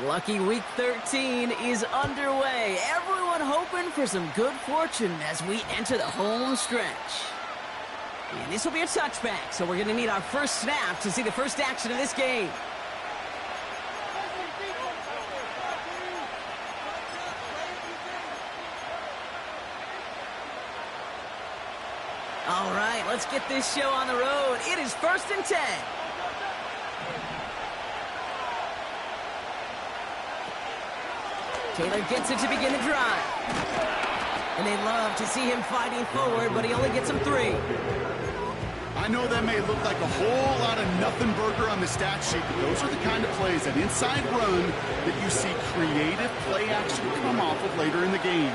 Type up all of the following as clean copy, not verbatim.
Lucky Week 13 is underway. Everyone hoping for some good fortune as we enter the home stretch. And this will be a touchback, so we're going to need our first snap to see the first action of this game. All right, let's get this show on the road. It is 1st and 10. Taylor gets it to begin the drive. And they love to see him fighting forward, but he only gets them 3. I know that may look like a whole lot of nothing burger on the stat sheet, but those are the kind of plays, that inside run, that you see creative play action come off of later in the game.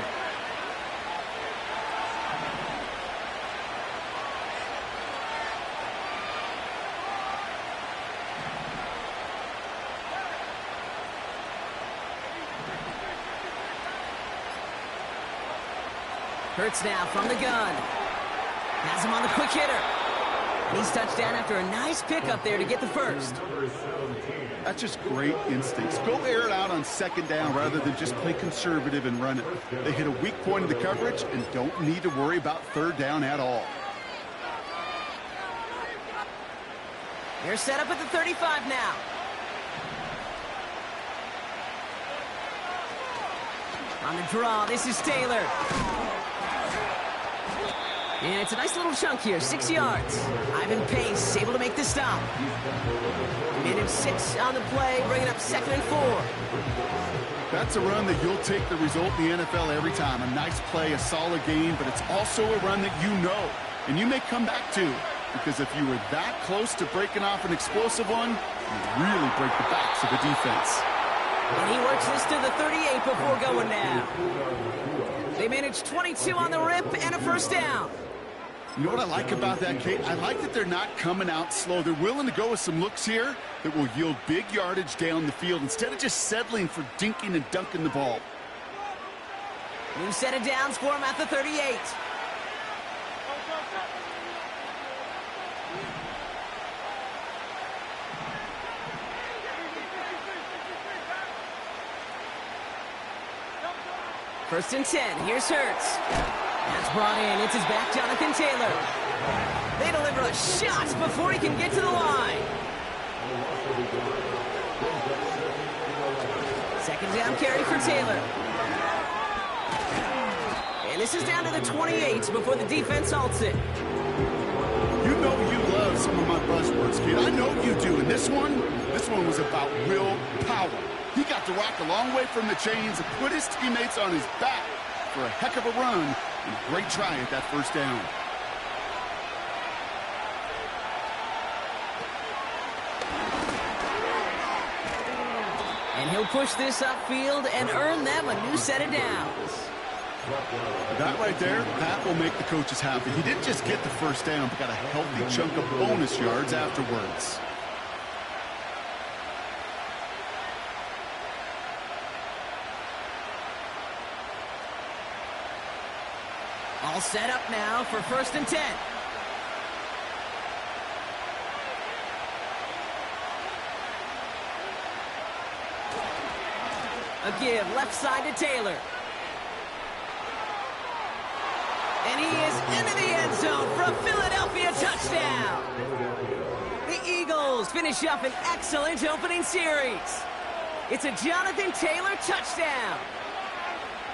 Hurts now from the gun. Has him on the quick hitter. And he's touched down after a nice pickup there to get the first. That's just great instincts. Go air it out on 2nd down rather than just play conservative and run it. They hit a weak point of the coverage and don't need to worry about 3rd down at all. They're set up at the 35 now. On the draw, this is Taylor. And it's a nice little chunk here, 6 yards. Ivan Pace able to make the stop. Minute 6 on the play, bringing up 2nd and 4. That's a run that you'll take the result in the NFL every time. A nice play, a solid game, but it's also a run that you know, and you may come back to, because if you were that close to breaking off an explosive one, you really break the backs of the defense. And he works this to the 38 before going now. They managed 22 on the rip and a first down. You know what I like about that, Kate? I like that they're not coming out slow. They're willing to go with some looks here that will yield big yardage down the field instead of just settling for dinking and dunking the ball. New set of downs for him at the 38. First and 10. Here's Hurts. That's brought in. It's his back, Jonathan Taylor. They deliver a shot before he can get to the line. 2nd down carry for Taylor. And this is down to the 28 before the defense halts it. You know you love some of my buzzwords, kid. I know you do. And this one was about real power. He got to rock a long way from the chains and put his teammates on his back for a heck of a run and a great try at that first down. And he'll push this upfield and earn them a new set of downs. That right there, that will make the coaches happy. He didn't just get the first down, but got a healthy chunk of bonus yards afterwards. All set up now for 1st and 10. A give left side to Taylor. And he is into the end zone for a Philadelphia touchdown. The Eagles finish up an excellent opening series. It's a Jonathan Taylor touchdown.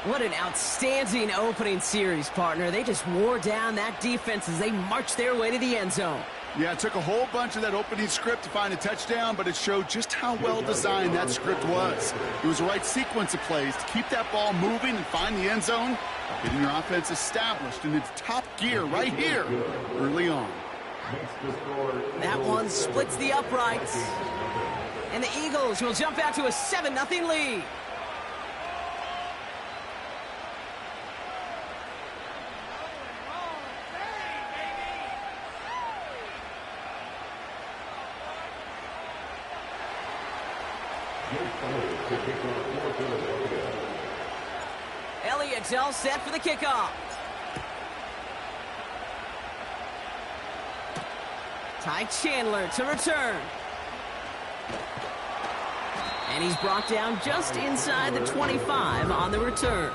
What an outstanding opening series, partner. They just wore down that defense as they marched their way to the end zone. Yeah, it took a whole bunch of that opening script to find a touchdown, but it showed just how well designed that script was. It was the right sequence of plays to keep that ball moving and find the end zone, getting your offense established in its top gear right here early on. That one splits the uprights. And the Eagles will jump out to a 7-0 lead. Elliott's all set for the kickoff. Ty Chandler to return. And he's brought down just inside the 25 on the return.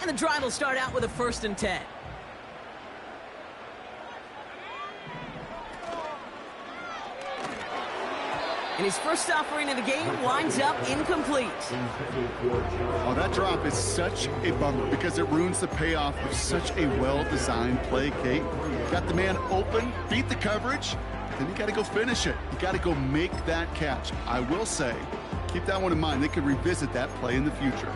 And the drive will start out with a 1st and 10. And his first offering of the game winds up incomplete. Oh, that drop is such a bummer because it ruins the payoff of such a well-designed play, Kate. Got the man open, beat the coverage, then you got to go finish it. You got to go make that catch. I will say, keep that one in mind. They could revisit that play in the future.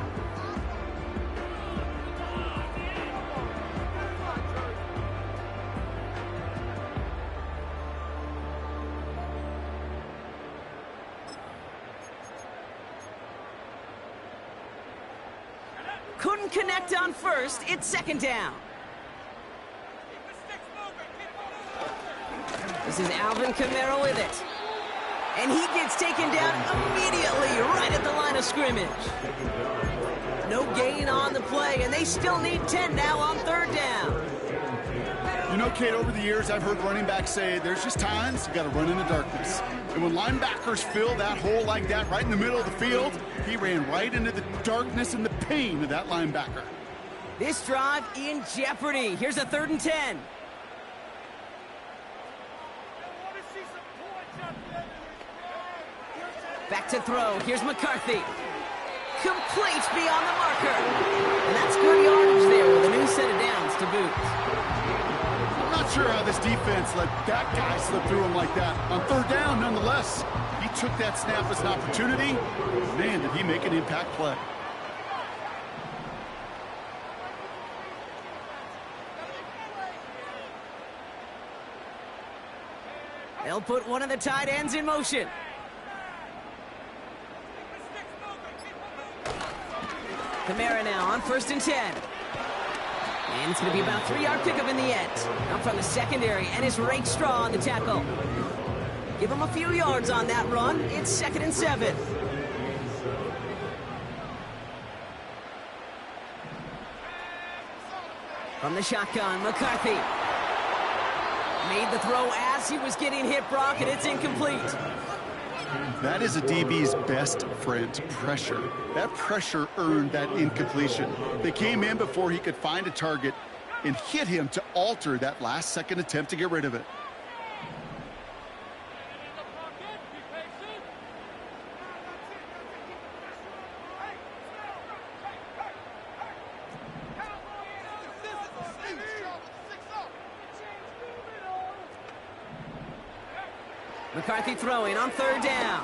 Couldn't connect on first. It's 2nd down. This is Alvin Kamara with it. And he gets taken down immediately right at the line of scrimmage. No gain on the play, and they still need 10 now on 3rd down. You know, Kate, over the years, I've heard running backs say there's just times you got to run in the darkness. And when linebackers fill that hole like that right in the middle of the field, he ran right into the darkness and the pain of that linebacker. This drive in jeopardy. Here's a 3rd and 10. Back to throw. Here's McCarthy. Complete beyond the marker. And that's good yardage there with a new set of downs to boot. Not sure how this defense let that guy slip through him like that. On 3rd down, nonetheless, he took that snap as an opportunity. Man, did he make an impact play. They'll put one of the tight ends in motion. Kamara now on 1st and 10. And it's going to be about a 3-yard pickup in the end. Up from the secondary, and it's Rakestraw on the tackle. Give him a few yards on that run. It's 2nd and 7. From the shotgun, McCarthy. Made the throw as he was getting hit, Brock, and it's incomplete. That is a DB's best friend, pressure. That pressure earned that incompletion. They came in before he could find a target and hit him to alter that last-second attempt to get rid of it. McCarthy throwing on 3rd down.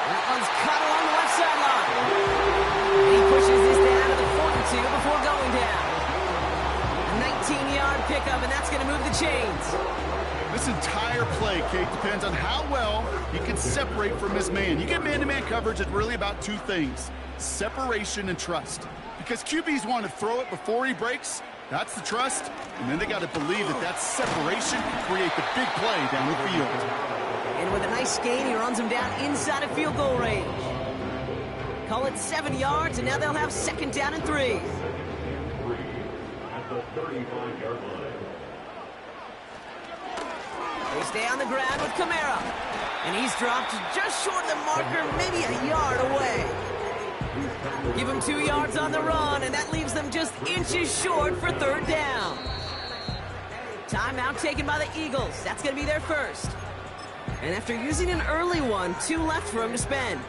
That one's cut along the left sideline. And he pushes this down to the 42 before going down. A 19-yard pickup, and that's going to move the chains. This entire play, Kate, depends on how well he can separate from his man. You get man-to-man coverage, it's really about 2 things, separation and trust. Because QBs want to throw it before he breaks. That's the trust, and then they got to believe that that separation can create the big play down the field. And with a nice gain, he runs him down inside of field goal range. Call it 7 yards, and now they'll have 2nd down and 3. At the 35-yard line. They stay on the ground with Kamara. And he's dropped just short of the marker, maybe a yard away. Give him 2 yards on the run, and that leaves them just inches short for 3rd down. Timeout taken by the Eagles. That's going to be their first. And after using an early one, 2 left for him to spend.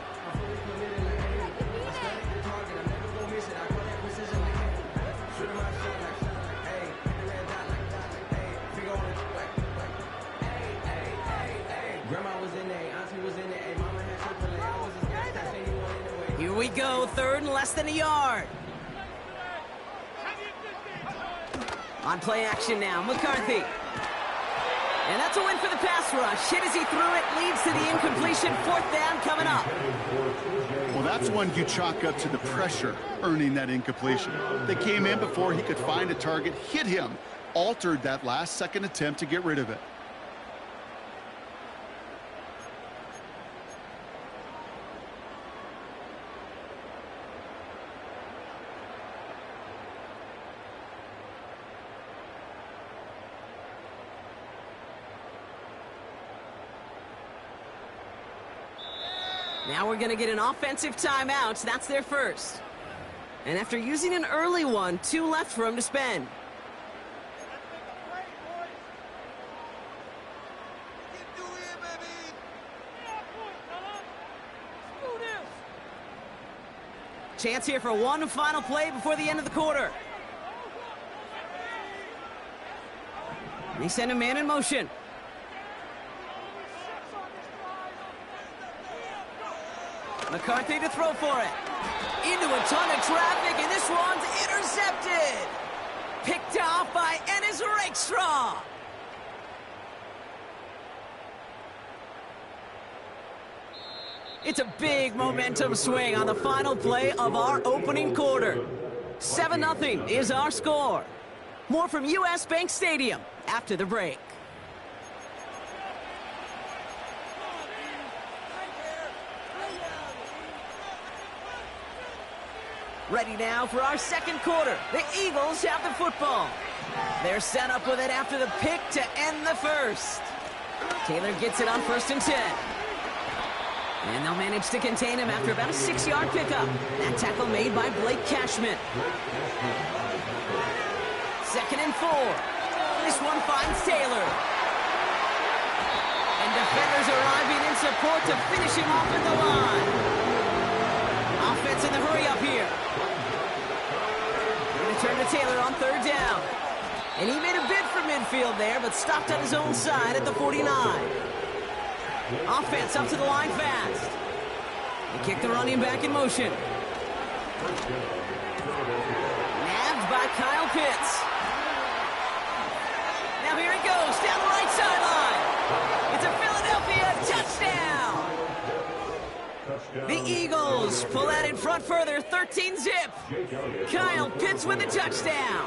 Here we go, 3rd and less than a yard. On play action now, McCarthy. And that's a win for the pass rush. Hit as he threw it, leads to the incompletion. 4th down coming up. Well, that's one you chalk up to the pressure earning that incompletion. They came in before he could find a target, hit him, altered that last-second attempt to get rid of it. Now we're going to get an offensive timeout. That's their first. And after using an early one, 2 left for him to spend. Chance here for one final play before the end of the quarter. They send a man in motion. McCarthy to throw for it. Into a ton of traffic, and this one's intercepted. Picked off by Ennis Rakestraw. It's a big momentum swing on the final play of our opening quarter. 7-0 is our score. More from US Bank Stadium after the break. Ready now for our second quarter. The Eagles have the football. They're set up with it after the pick to end the first. Taylor gets it on 1st and 10. And they'll manage to contain him after about a 6-yard pickup. That tackle made by Blake Cashman. 2nd and 4. This one finds Taylor. And defenders arriving in support to finish him off at the line. Offense in the hurry up here. Going to turn to Taylor on 3rd down. And he made a bid for midfield there, but stopped on his own side at the 49. Offense up to the line fast. They kick the running back in motion. Nabbed by Kyle Pitts. Now here he goes down the right sideline. It's a Philadelphia touchdown. The Eagles pull that in front further, 13-zip. Kyle Pitts with a touchdown.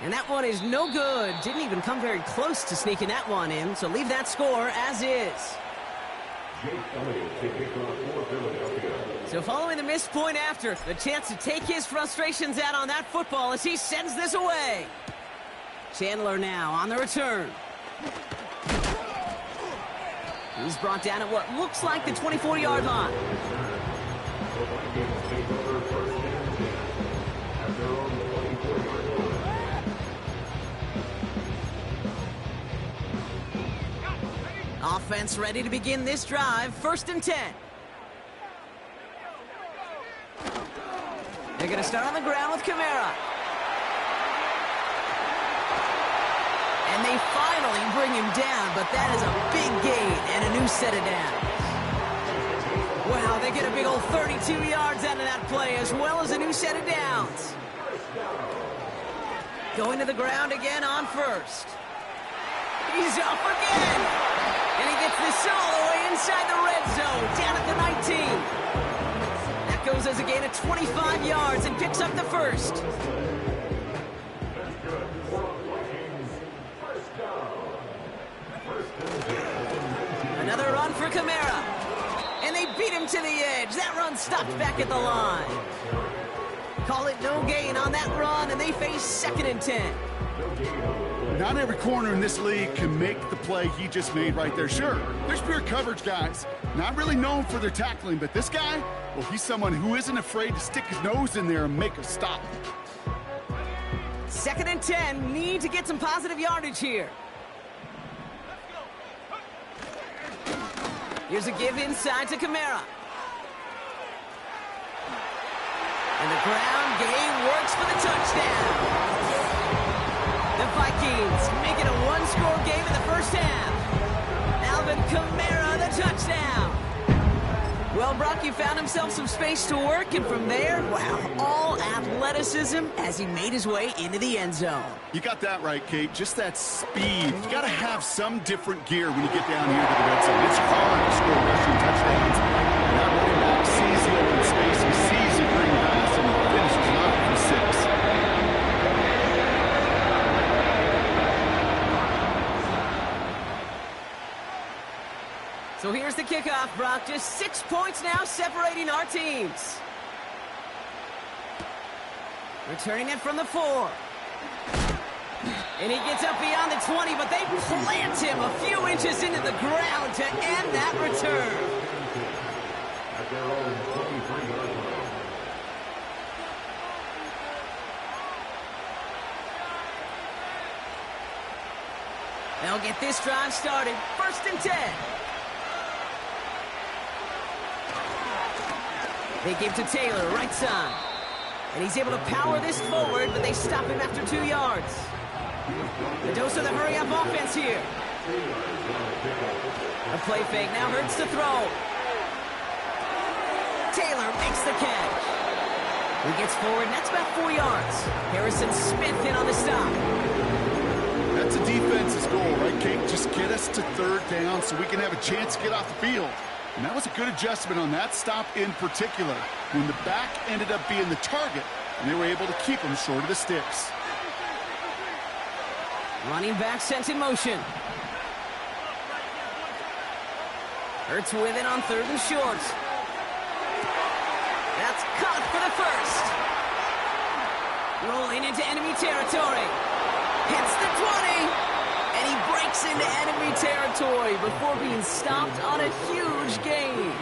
And that one is no good. Didn't even come very close to sneaking that one in, so leave that score as is. So following the missed point after, the chance to take his frustrations out on that football as he sends this away. Chandler now on the return. He's brought down at what looks like the 24-yard line. Offense ready to begin this drive. 1st and 10. They're going to start on the ground with Kamara. And they finally bring him down, but that is a big gain and a new set of downs. Wow, they get a big old 32 yards out of that play, as well as a new set of downs. Going to the ground again on 1st. He's off again. And he gets this all the way inside the red zone, down at the 19. That goes as a gain of 25 yards and picks up the 1st. Another run for Kamara. And they beat him to the edge. That run stopped back at the line. Call it no gain on that run, and they face 2nd and 10. Not every corner in this league can make the play he just made right there. Sure, there's pure coverage guys. Not really known for their tackling, but this guy, well, he's someone who isn't afraid to stick his nose in there and make a stop. 2nd and 10, need to get some positive yardage here. Here's a give inside to Kamara. And the ground game works for the touchdown. The Vikings make it a one-score game in the first half. Alvin Kamara, the touchdown. Well, Brock, he found himself some space to work, and from there, wow, all athleticism as he made his way into the end zone. You got that right, Kate. Just that speed. You got to have some different gear when you get down here to the red zone. It's hard to score rushing touchdowns. That running back sees the open space, he sees the green pass, and finishes it off for 6. So here's the kickoff, Brock. Just 6 points now separating our teams. Returning it from the 4. And he gets up beyond the 20, but they plant him a few inches into the ground to end that return. At their own 23-yard line. They'll get this drive started. 1st and 10. They give to Taylor, right side. And he's able to power this forward, but they stop him after 2 yards. The dose of the hurry-up offense here. A play fake now hurts to throw. Taylor makes the catch. He gets forward, and that's about 4 yards. Harrison Smith in on the stop. That's a defense's goal, right, Kate? Just get us to 3rd down so we can have a chance to get off the field. And that was a good adjustment on that stop in particular, when the back ended up being the target, and they were able to keep him short of the sticks. Running back sent in motion. Hurts with it on 3rd and short. That's caught for the 1st. Rolling into enemy territory. Hits the 20. And he breaks into enemy territory before being stopped on a huge gain.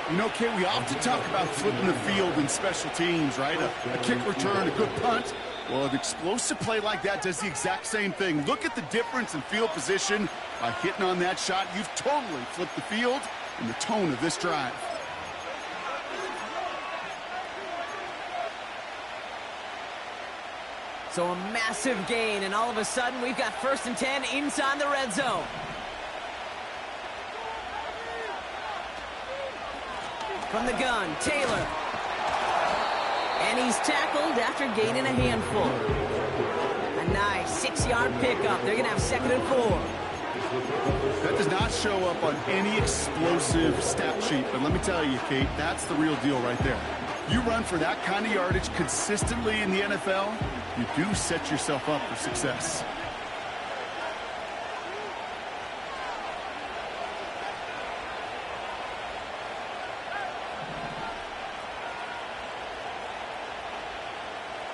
You know, Kate, we often talk about flipping the field in special teams, right? A kick return, a good punt. Well, an explosive play like that does the exact same thing. Look at the difference in field position. By hitting on that shot, you've totally flipped the field and the tone of this drive. So a massive gain, and all of a sudden, we've got 1st and 10 inside the red zone. From the gun, Taylor. And he's tackled after gaining a handful. A nice 6-yard pickup. They're going to have 2nd and 4. That does not show up on any explosive stat sheet, but let me tell you, Kate, that's the real deal right there. You run for that kind of yardage consistently in the NFL, you do set yourself up for success.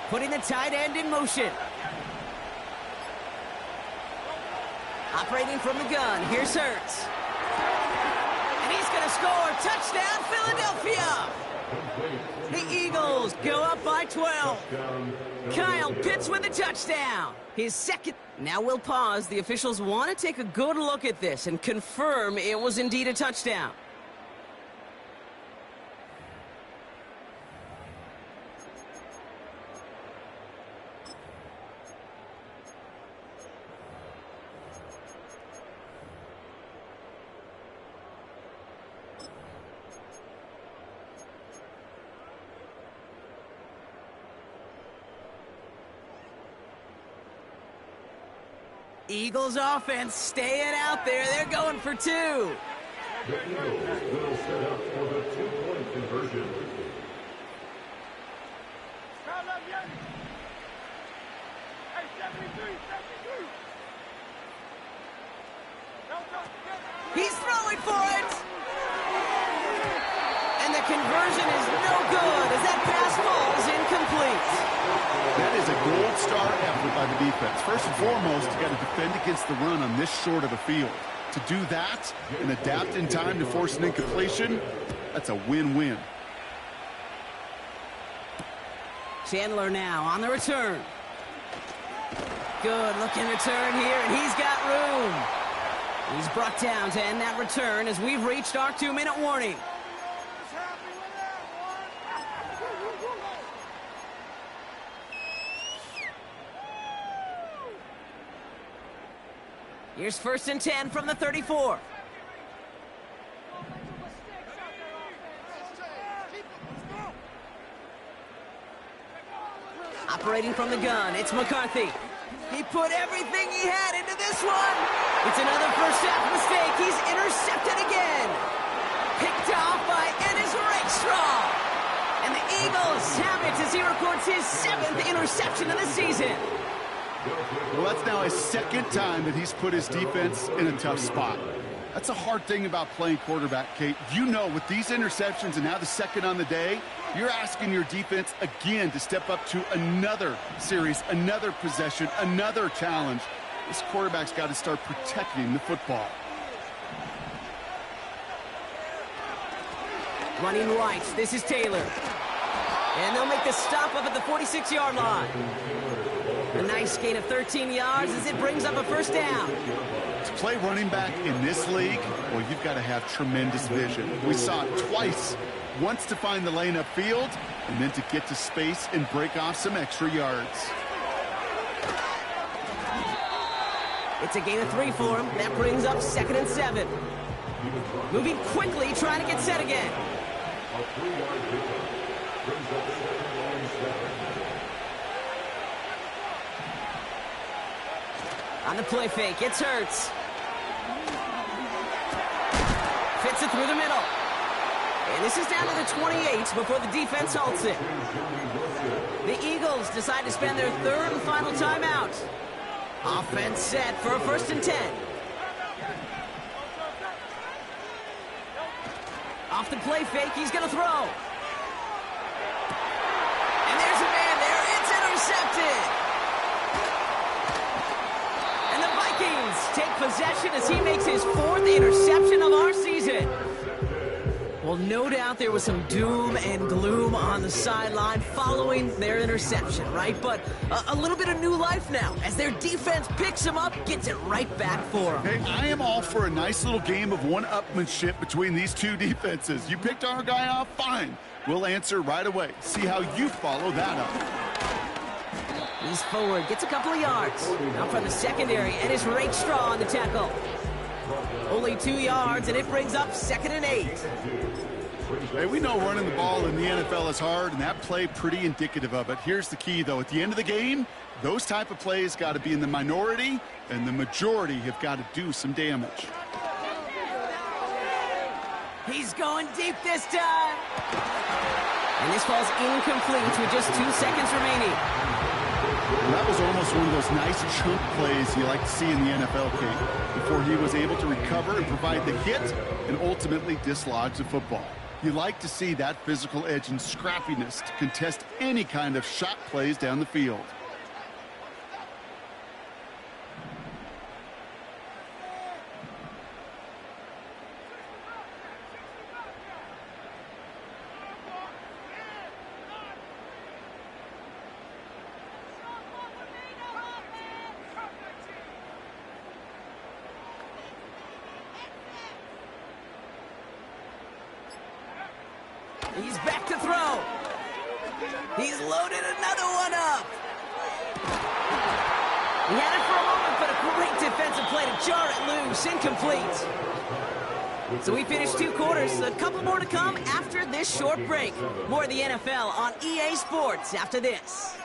Putting the tight end in motion. Operating from the gun, here's Hurts. And he's going to score. Touchdown, Philadelphia! The Eagles go up by 12. Kyle Pitts with a touchdown. His 2nd. Now we'll pause. The officials want to take a good look at this and confirm it was indeed a touchdown. Eagles offense staying out there. They're going for 2. The Eagles will set up for the 2-point conversion. He's throwing for it. And the conversion is no good as that pass falls incomplete. That is a gold star effort by the defense. First and foremost, you got to defend against the run on this short of a field. To do that and adapt in time to force an incompletion, that's a win-win. Chandler now on the return. Good looking return here, and he's got room. He's brought down to end that return as we've reached our 2-minute warning. Here's 1st and 10 from the 34. Operating from the gun, it's McCarthy. He put everything he had into this one. It's another first half mistake. He's intercepted again. Picked off by Ennis Rakestraw. And the Eagles have it as he records his 7th interception of the season. Well, that's now his 2nd time that he's put his defense in a tough spot. That's a hard thing about playing quarterback, Kate. You know, with these interceptions and now the second on the day, you're asking your defense again to step up to another series, another possession, another challenge. This quarterback's got to start protecting the football. Running right, this is Taylor. And they'll make the stop up at the 46-yard line. A nice gain of 13 yards as it brings up a first down. To play running back in this league, well, you've got to have tremendous vision. We saw it twice. Once to find the lane upfield, and then to get to space and break off some extra yards. It's a gain of 3 for him. That brings up 2nd and 7. Moving quickly, trying to get set again. A 3-yard pickup brings up 2nd and 7. On the play fake, it's Hurts. Fits it through the middle. And this is down to the 28 before the defense halts it. The Eagles decide to spend their 3rd and final timeout. Offense set for a 1st and 10. Off the play fake, he's going to throw. And there's a man there. It's intercepted. And the Vikings take possession as he makes his 4th interception of our season. Well, no doubt there was some doom and gloom on the sideline following their interception, right? But a little bit of new life now as their defense picks him up, gets it right back for him. Hey, I am all for a nice little game of one-upmanship between these two defenses. You picked our guy off, fine. We'll answer right away. See how you follow that up. He's forward, gets a couple of yards. Now from the secondary, and it's Straw on the tackle. Only 2 yards, and it brings up 2nd and 8. Hey, we know running the ball in the NFL is hard, and that play pretty indicative of it. Here's the key, though. At the end of the game, those type of plays got to be in the minority, and the majority have got to do some damage. He's going deep this time. And this falls incomplete with just 2 seconds remaining. And that was almost one of those nice chunk plays you like to see in the NFL, Kate, before he was able to recover and provide the hit and ultimately dislodge the football. You like to see that physical edge and scrappiness to contest any kind of shot plays down the field. He's back to throw. He's loaded another one up. He had it for a moment, but a great defensive play to jar it loose. Incomplete. So we finished 2 quarters. A couple more to come after this short break. More of the NFL on EA Sports after this.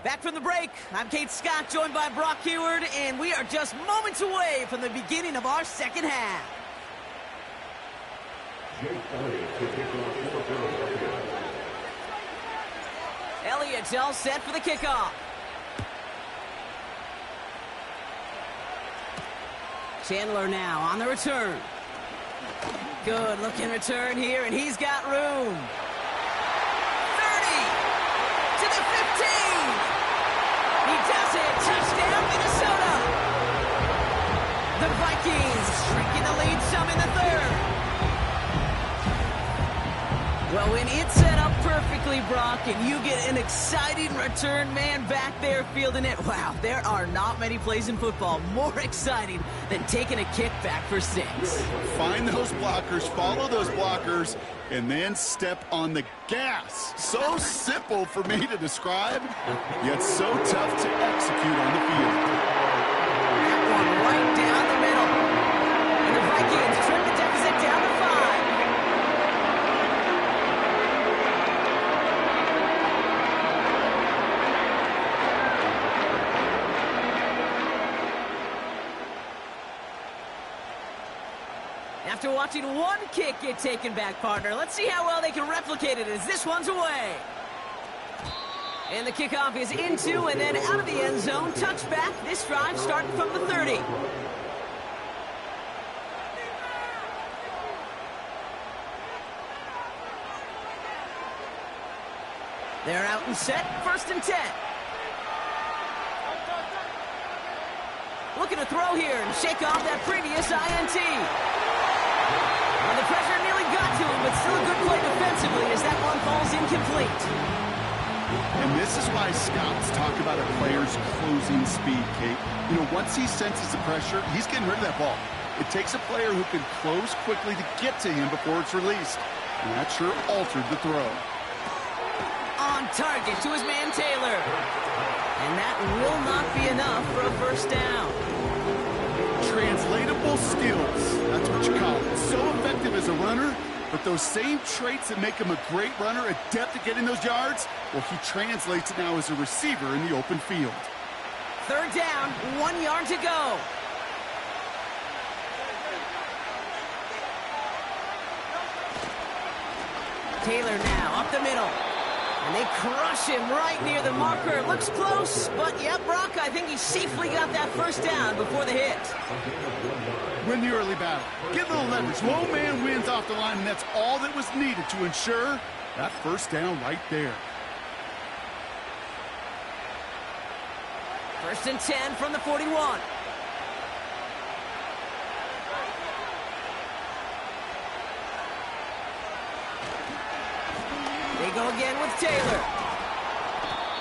Back from the break, I'm Kate Scott, joined by Brock Heward, and we are just moments away from the beginning of our second half. Elliott's all set for the kickoff. Chandler now on the return. Good looking return here, and he's got room. 30 to the 15. He does it. Touchdown, Minnesota. The Vikings shrinking the lead some in the 3rd. Well, when it's set up perfectly, Brock, and you get an exciting return man back there fielding it, wow, there are not many plays in football more exciting than taking a kick back for 6. Find those blockers, follow those blockers, and then step on the gas. So simple for me to describe, yet so tough to execute on the field. That one right down the middle. And the Vikings trim the deficit down to 5. after watching one kick get taken back, partner. Let's see how well they can replicate it as this one's away. And the kickoff is into and then out of the end zone. Touchback. This drive starting from the 30. They're out and set. 1st and 10. Looking to throw here and shake off that previous INT. Well, the pressure nearly got to him, but still a good play defensively as that one falls incomplete. And this is why scouts talk about a player's closing speed, Kate. You know, once he senses the pressure, he's getting rid of that ball. It takes a player who can close quickly to get to him before it's released. And that sure altered the throw. On target to his man Taylor. And that will not be enough for a 1st down. Translatable skills. That's what you call it. So effective as a runner, but those same traits that make him a great runner, adept at getting those yards, well, he translates it now as a receiver in the open field. 3rd down, 1 yard to go. Taylor now up the middle. And they crush him right near the marker. Looks close, but yep, Brock, I think he safely got that 1st down before the hit. Win the early battle. Get a little leverage. Low man wins off the line, and that's all that was needed to ensure that 1st down right there. 1st and 10 from the 41. They go again with Taylor.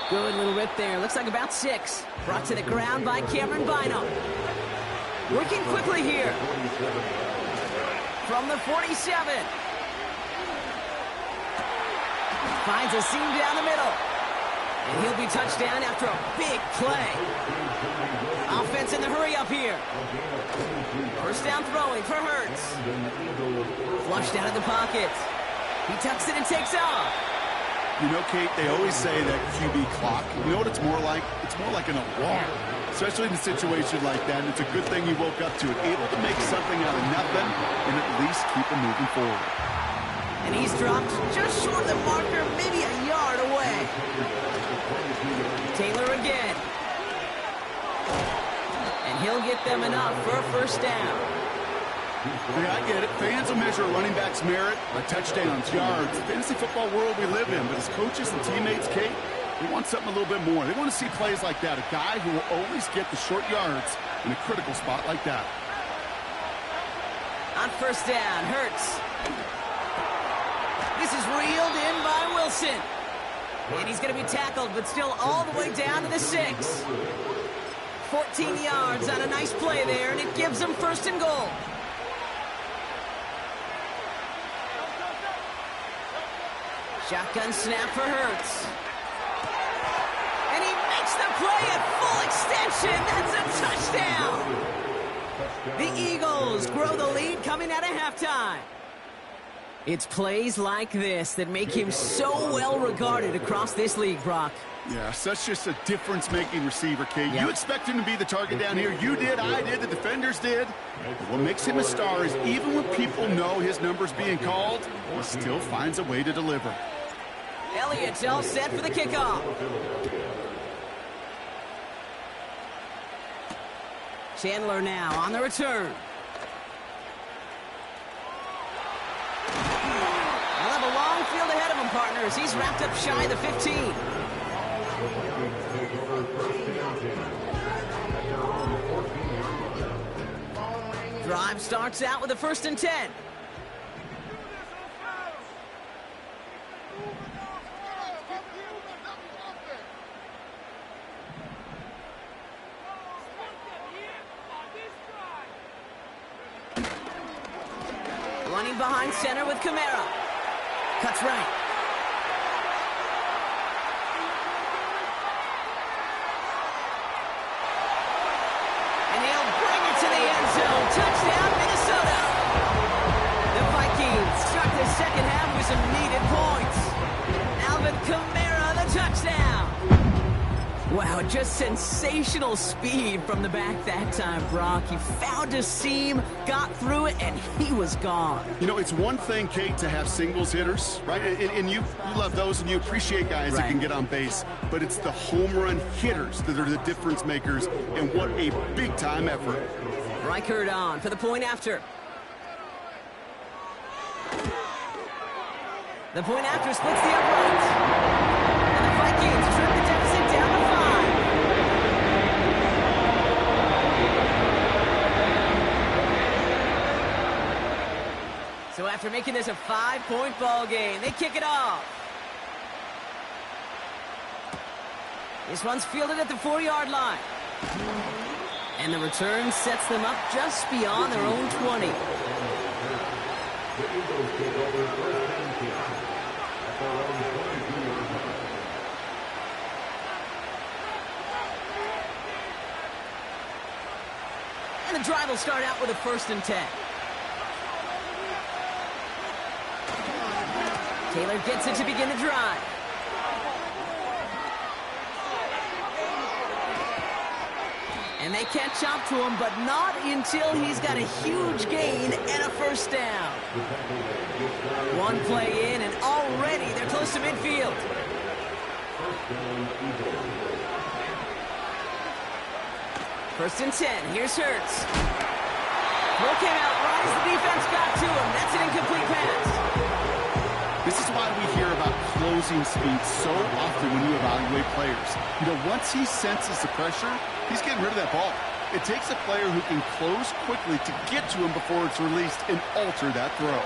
Good little rip there. Looks like about 6. Brought to the ground by Cameron Bynum. Working quickly here. From the 47. Finds a seam down the middle. And he'll be touched down after a big play. Offense in the hurry up here. 1st down throwing for Hurts. Flushed out of the pocket. He tucks it and takes off. You know, Kate, they always say that QB clock. You know what it's more like? It's more like an alarm. Especially in a situation like that, and it's a good thing you woke up to it. Able to make something out of nothing and at least keep them moving forward. And he's dropped just short of the marker, maybe a yard away. Taylor again. And he'll get them enough for a 1st down. Yeah, I get it. Fans will measure a running back's merit by touchdowns, yards, the fantasy football world we live in. But as coaches and teammates, Kate, they want something a little bit more. They want to see plays like that. A guy who will always get the short yards in a critical spot like that. On 1st down, Hurts. This is reeled in by Wilson. And he's going to be tackled, but still all the way down to the 6. 14 yards on a nice play there, and it gives them 1st and goal. Shotgun snap for Hurts. And he makes the play at full extension. That's a touchdown. The Eagles grow the lead coming out of halftime. It's plays like this that make him so well regarded across this league, Brock. Yeah, such just a difference-making receiver, Kate. Yep. You expect him to be the target down here. You did, I did, the defenders did. But what makes him a star is even when people know his number's being called, he still finds a way to deliver. Elliott's all set for the kickoff. Chandler now on the return. He'll have a long field ahead of him, partners. He's wrapped up shy of the 15. Drive starts out with a 1st and 10. Running behind center with Kamara. Cuts right. And he'll bring it to the end zone. Touchdown, Minnesota. The Vikings start the 2nd half with some needed points. Alvin Kamara, the touchdown. Wow, just sensational speed from the back that time, Brock. He found a seam, got through it, and he was gone. You know, it's one thing, Kate, to have singles hitters, right? And you love those, and you appreciate guys that can get on base. But it's the home run hitters that are the difference makers, and what a big-time effort. Reichert on for the point after. The point after splits the uprights. And the Vikings trim the deficit down to 5. So after making this a 5-point ball game, they kick it off. This one's fielded at the 4-yard line. And the return sets them up just beyond their own 20. The Eagles take over first and 10 at their own 22-yard line. And the drive will start out with a 1st and 10. Taylor gets it to begin the drive. And they catch up to him, but not until he's got a huge gain and a 1st down. One play in, and already they're close to midfield. 1st and 10. Here's Hurts. Throw came out right as the defense got to him. That's an incomplete pass. This is why we hear about closing speed so often when you evaluate players. You know, once he senses the pressure, he's getting rid of that ball. It takes a player who can close quickly to get to him before it's released and alter that throw.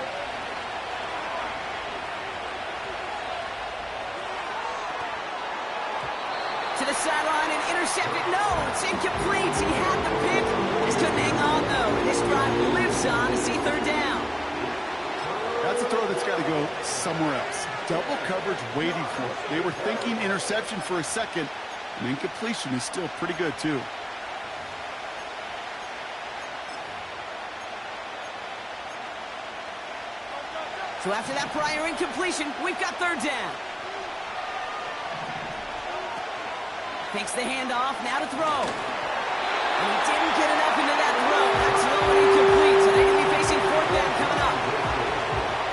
To the sideline and intercepted. No, it's incomplete. He had the pick. Just couldn't hang on, though. This drive lives on to see 3rd down. That's a throw that's got to go somewhere else. Double coverage waiting for it. They were thinking interception for a second. And incompletion is still pretty good, too. So after that prior incompletion, we've got 3rd down. Takes the handoff, now to throw. And he didn't get enough into that throw. That's low and incomplete, so they're going to be facing 4th down coming up.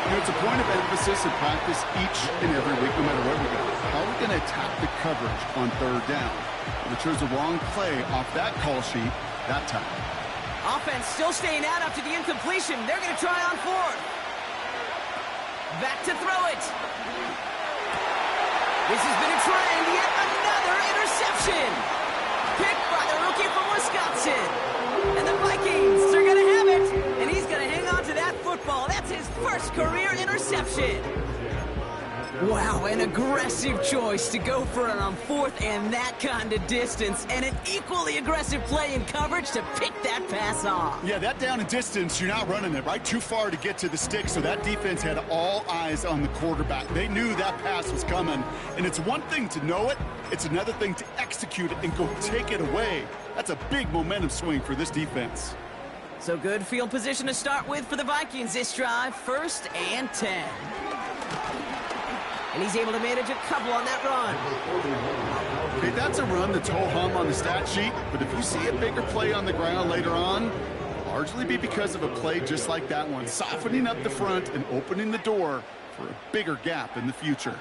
You know, it's a point of emphasis in practice each and every week, no matter where we go. How are we going to attack the coverage on 3rd down? If we chose the wrong play off that call sheet that time. Offense still staying out after the incompletion. They're going to try on 4th. Back to throw it. This has been a trend. Yet another interception. Picked by the rookie from Wisconsin. And the Vikings are going to have it. And he's going to hang on to that football. That's his 1st career interception. Wow, an aggressive choice to go for it on 4th and that kind of distance. And an equally aggressive play in coverage to pick that pass off. Yeah, that down and distance, you're not running it, right? Too far to get to the stick, so that defense had all eyes on the quarterback. They knew that pass was coming. And it's one thing to know it, it's another thing to execute it and go take it away. That's a big momentum swing for this defense. So good field position to start with for the Vikings this drive. 1st and 10. And he's able to manage a couple on that run. Okay, that's a run that's ho-hum on the stat sheet, but if you see a bigger play on the ground later on, it'll largely be because of a play just like that one, softening up the front and opening the door for a bigger gap in the future.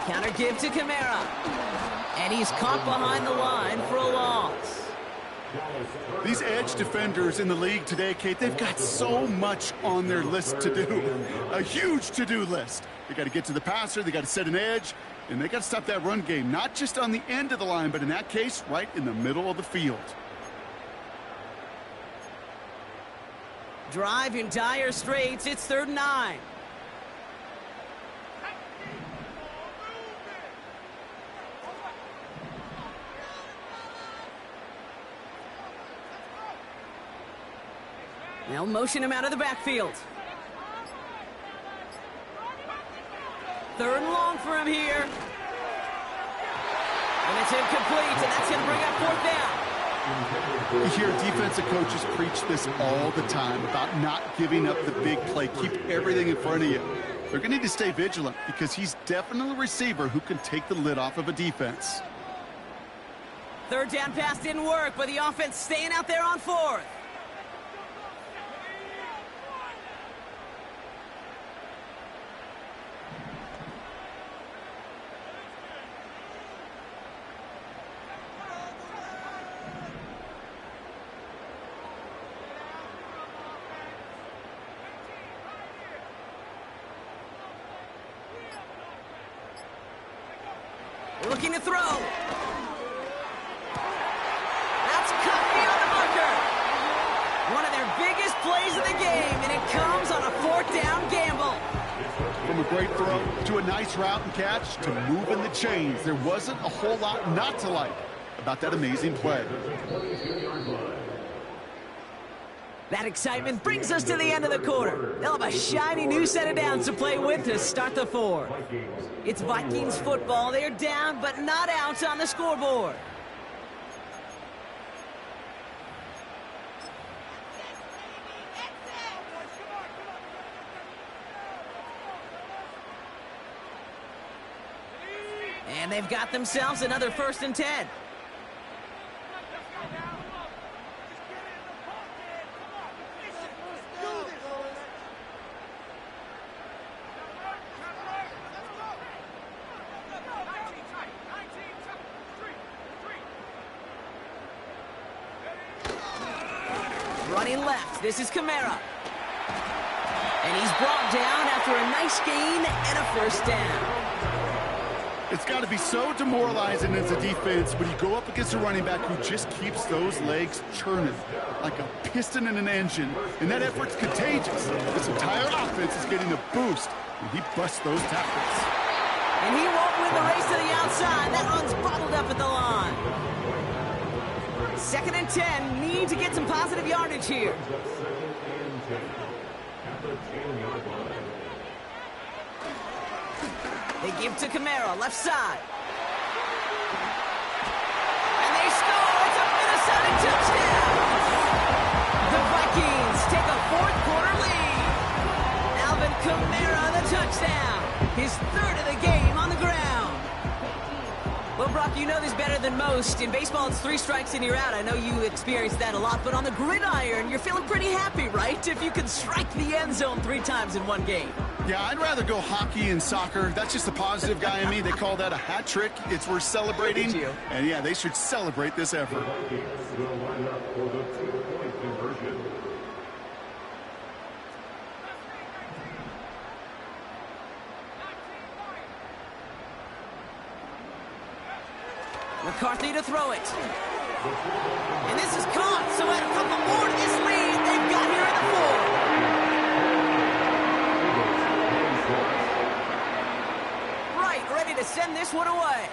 Counter give to Kamara. And he's caught behind the line for a loss. These edge defenders in the league today, Kate, they've got so much on their list to do. A huge to-do list. They got to get to the passer, they got to set an edge, and they got to stop that run game, not just on the end of the line, but in that case, right in the middle of the field. Drive in dire straits. It's 3rd and 9. They'll motion him out of the backfield. 3rd and long for him here. And it's incomplete, and that's going to bring up 4th down. You hear defensive coaches preach this all the time about not giving up the big play. Keep everything in front of you. They're going to need to stay vigilant because he's definitely a receiver who can take the lid off of a defense. Third down pass didn't work, but the offense staying out there on fourth. Looking to throw. That's cut beyond the marker. One of their biggest plays of the game, and it comes on a fourth down gamble. From a great throw to a nice route and catch to moving the chains, there wasn't a whole lot not to like about that amazing play. That excitement brings us to the end of the quarter. They'll have a shiny new set of downs to play with to start the fourth. It's Vikings football. They're down, but not out on the scoreboard. And they've got themselves another 1st and 10. Running left, this is Kamara. And he's brought down after a nice gain and a 1st down. It's got to be so demoralizing as a defense when you go up against a running back who just keeps those legs churning like a piston in an engine. And that effort's contagious. This entire offense is getting a boost when he busts those tackles. And he won't win the race to the outside. That run's bottled up at the line. 2nd and 10, need to get some positive yardage here. They give to Kamara, left side. And they score! It's a Minnesota touchdown! The Vikings take a 4th quarter lead. Alvin Kamara, the touchdown. His 3rd of the game on the ground. Well, Brock, you know this better than most. In baseball, it's 3 strikes and you're out. I know you experienced that a lot, but on the gridiron, you're feeling pretty happy, right? If you can strike the end zone 3 times in one game. Yeah, I'd rather go hockey and soccer. That's just the positive guy in me. They call that a hat trick. It's worth celebrating. And yeah, they should celebrate this effort. McCarthy to throw it. And this is caught, so add a couple more to this lead. They've got here in the 4th. Right, ready to send this one away.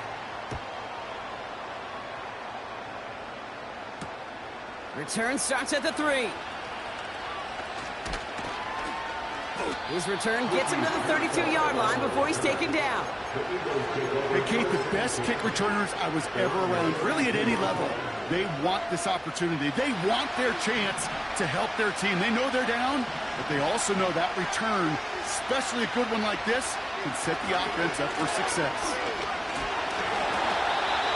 Return starts at the 3. His return gets him to the 32-yard line before he's taken down. Hey, Kate, the best kick returners I was ever around, really at any level, they want this opportunity. They want their chance to help their team. They know they're down, but they also know that return, especially a good one like this, can set the offense up for success.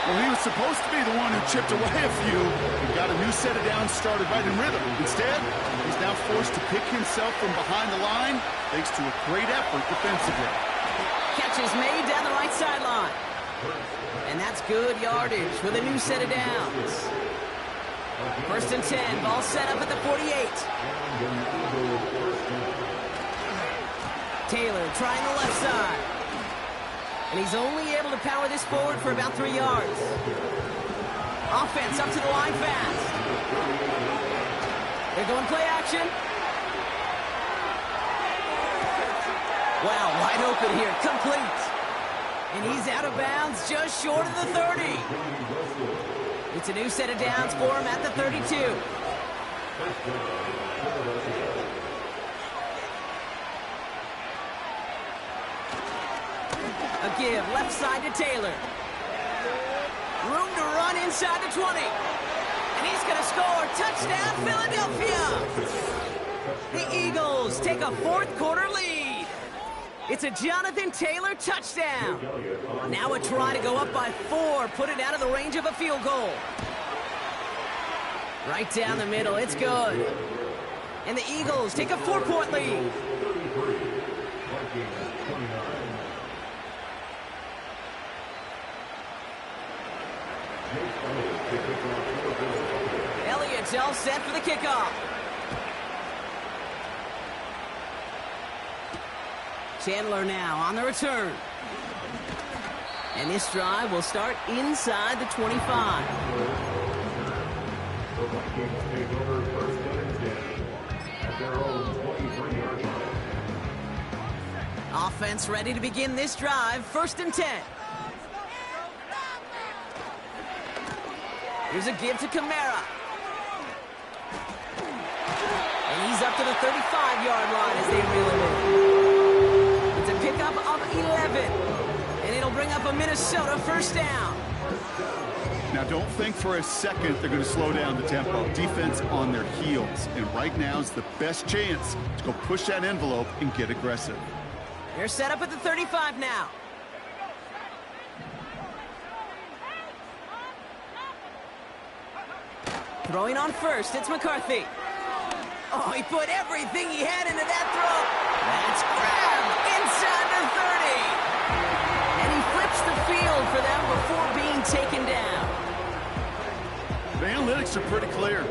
Well, he was supposed to be the one who chipped away a few and got a new set of downs started right in rhythm. Instead, he's now forced to pick himself from behind the line thanks to a great effort defensively. Catch is made down the right sideline. And that's good yardage with a new set of downs. 1st and 10, ball set up at the 48. Taylor trying the left side. And he's only able to power this forward for about 3 yards. Offense up to the line fast. They're going play action. Wow, wide open here, complete. And he's out of bounds just short of the 30. It's a new set of downs for him at the 32. A give, left side to Taylor. Room to run inside the 20. And And he's going to score. Touchdown, Philadelphia. The Eagles take a fourth-quarter lead. It's a Jonathan Taylor touchdown. Now a try to go up by 4, put it out of the range of a field goal. Right down the middle, it's good. And the Eagles take a 4-point lead. Elliott's all set for the kickoff. Chandler now on the return. And this drive will start inside the 25. The Vikings take over first and 10 at their own 23-yard line. Offense ready to begin this drive. First and 10. Here's a give to Kamara. And he's up to the 35-yard line as they reel him in. It's a pickup of 11. And it'll bring up a Minnesota first down. Now, don't think for a second they're going to slow down the tempo. Defense on their heels. And right now is the best chance to go push that envelope and get aggressive. They're set up at the 35 now. Throwing on first, it's McCarthy. Oh, he put everything he had into that throw. That's grabbed inside the 30. And he flips the field for them before being taken down. The analytics are pretty clear.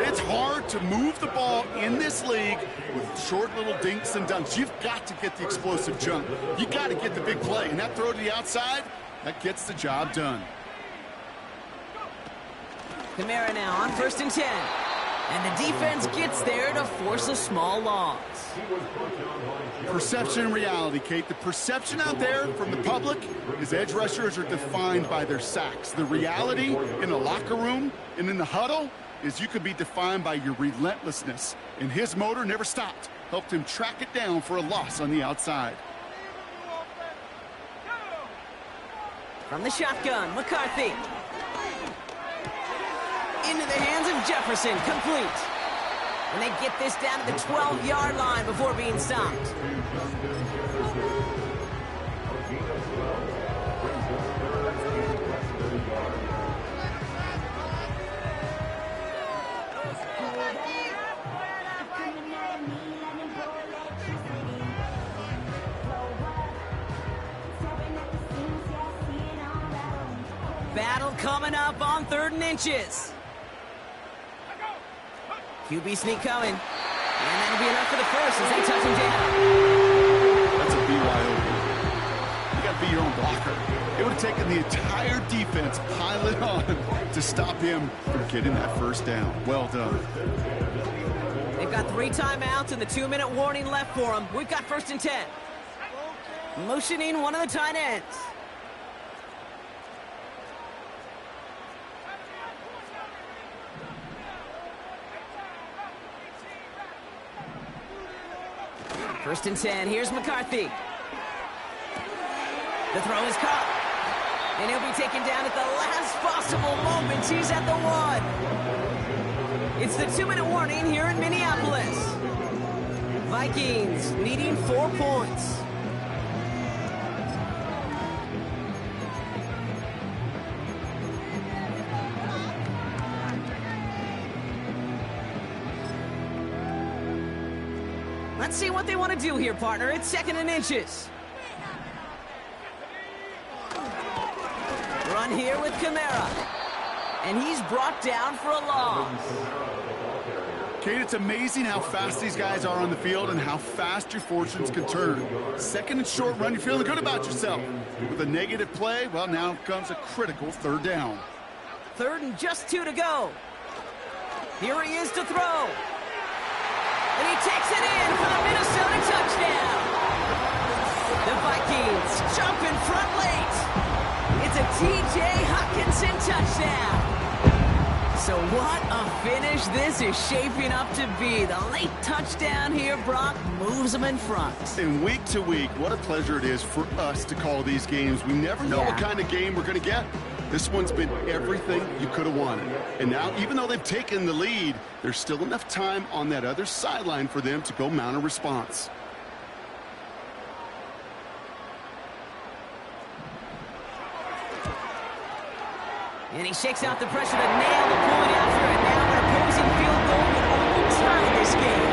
It's hard to move the ball in this league with short little dinks and dunks. You've got to get the explosive jump. You got to get the big play. And that throw to the outside, that gets the job done. Kamara now on first and 10. And the defense gets there to force a small loss. Perception and reality, Kate. The perception out there from the public is edge rushers are defined by their sacks. The reality in the locker room and in the huddle is you could be defined by your relentlessness. And his motor never stopped. Helped him track it down for a loss on the outside. From the shotgun, McCarthy. Into the hands of Jefferson, complete. And they get this down to the 12-yard line before being stopped. Battle coming up on 3rd and inches. QB sneak coming. And that'll be enough for the first as they touch him down. That's a BYOB. You got to be your own blocker. It would have taken the entire defense pilot on to stop him from getting that first down. Well done. They've got 3 timeouts and the 2-minute warning left for them. We've got 1st and 10. Motioning one of the tight ends. First and 10, here's McCarthy. The throw is caught. And he'll be taken down at the last possible moment. He's at the 1. It's the 2-minute warning here in Minneapolis. Vikings needing 4 points. Let's see what they want to do here, partner. It's 2nd and inches. Run here with Kamara. And he's brought down for a loss. Kate, it's amazing how fast these guys are on the field and how fast your fortunes can turn. 2nd and short run, you're feeling good about yourself. With a negative play, well, now comes a critical 3rd down. 3rd and just 2 to go. Here he is to throw. And he takes it in for the Minnesota touchdown. The Vikings jump in front late. It's a T.J. Hockenson touchdown. So what a finish this is shaping up to be. The late touchdown here, Brock, moves them in front. And week to week, what a pleasure it is for us to call these games. We never know what kind of game we're going to get. This one's been everything you could have wanted. And now, even though they've taken the lead, there's still enough time on that other sideline for them to go mount a response. And he shakes out the pressure to nail the point after, and now an opposing field goal would only tie this game.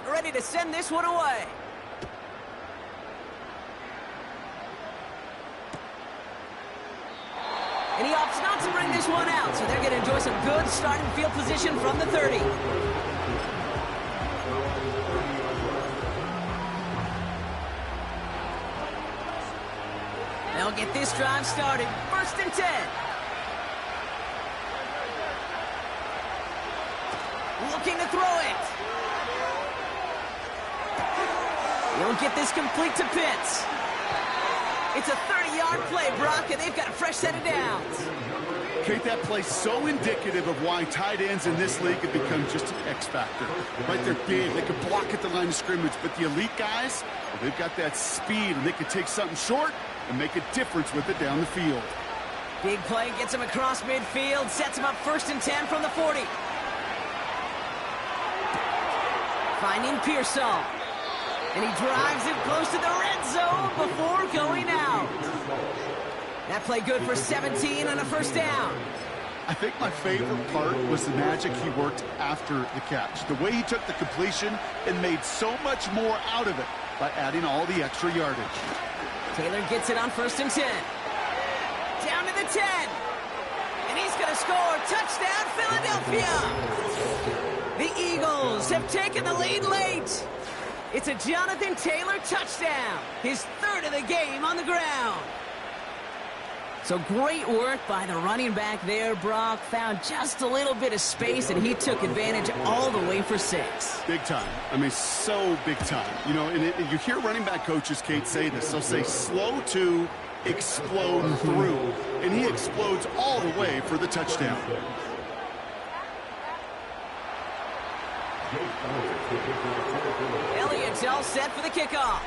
Ready to send this one away. And he opts not to bring this one out, so they're going to enjoy some good starting field position from the 30. They'll get this drive started. 1st and 10. Looking to throw it. He'll get this complete to Pitts. It's a 30-yard play, Brock, and they've got a fresh set of downs. Kate, that play's so indicative of why tight ends in this league have become just an X factor. Right, they're big, they can block at the line of scrimmage, but the elite guys, well, they've got that speed, and they can take something short and make a difference with it down the field. Big play gets him across midfield, sets him up 1st and 10 from the 40. Finding Pearsall. And he drives it close to the red zone before going out. That play good for 17 and a 1st down. I think my favorite part was the magic he worked after the catch. The way he took the completion and made so much more out of it by adding all the extra yardage. Taylor gets it on 1st and 10. Down to the 10. And he's going to score. Touchdown, Philadelphia. The Eagles have taken the lead late. It's a Jonathan Taylor touchdown, his 3rd of the game on the ground. So great work by the running back there, Brock. Found just a little bit of space, and he took advantage all the way for 6. Big time. I mean, so big time. You know, and you hear running back coaches, Kate, say this. They'll say slow to explode through, and he explodes all the way for the touchdown. Elliott's all set for the kickoff.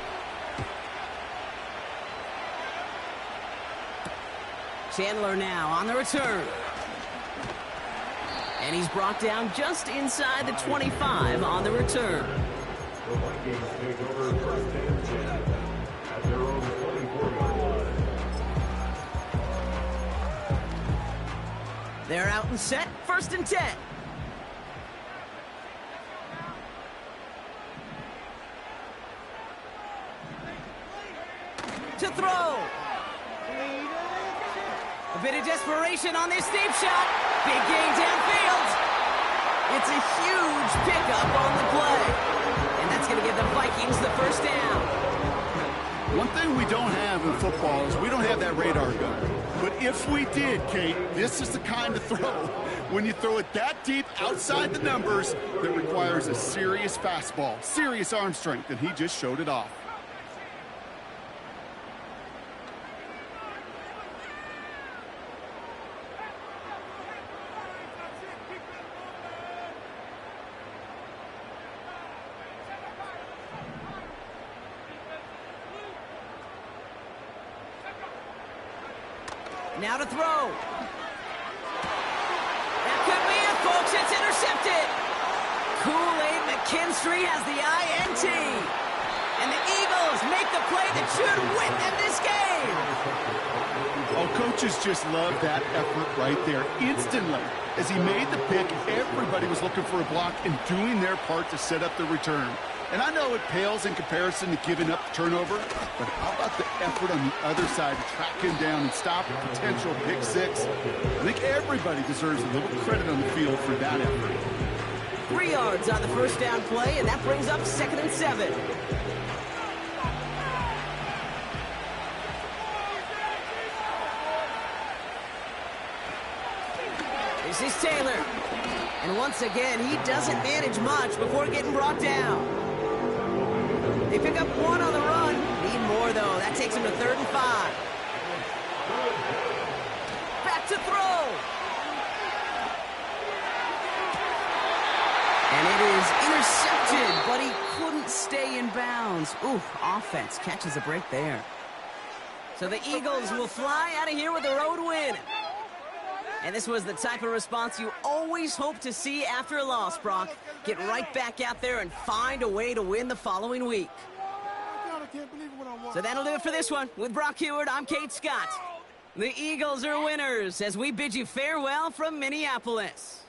Chandler now on the return. And he's brought down just inside the 25 on the return. The Vikings take over 1st and 10 at their own 24-yard line. They're out and set. 1st and 10. To throw. A bit of desperation on this deep shot. Big gain downfield. It's a huge pickup on the play. And that's going to give the Vikings the 1st down. One thing we don't have in football is we don't have that radar gun. But if we did, Kate, this is the kind of throw. When you throw it that deep outside the numbers, that requires a serious fastball, serious arm strength, and he just showed it off. Now to throw. That could be it, folks. It's intercepted. Kool-Aid McKinstry has the INT. And the Eagles make the play that should win them this game. Oh, coaches just love that effort right there. Instantly, as he made the pick, everybody was looking for a block and doing their part to set up the return. And I know it pales in comparison to giving up the turnover, but how about the effort on the other side to track him down and stop a potential pick 6? I think everybody deserves a little credit on the field for that effort. 3 yards on the 1st down play, and that brings up 2nd and 7. This is Taylor. And once again, he doesn't manage much before getting brought down. They pick up one on the run. Need more, though. That takes him to 3rd and 5. Back to throw. And it is intercepted, but he couldn't stay in bounds. Ooh, offense catches a break there. So the Eagles will fly out of here with a road win. And this was the type of response you always hope to see after a loss, Brock. Get right back out there and find a way to win the following week. So that'll do it for this one. With Brock Heward, I'm Kate Scott. The Eagles are winners as we bid you farewell from Minneapolis.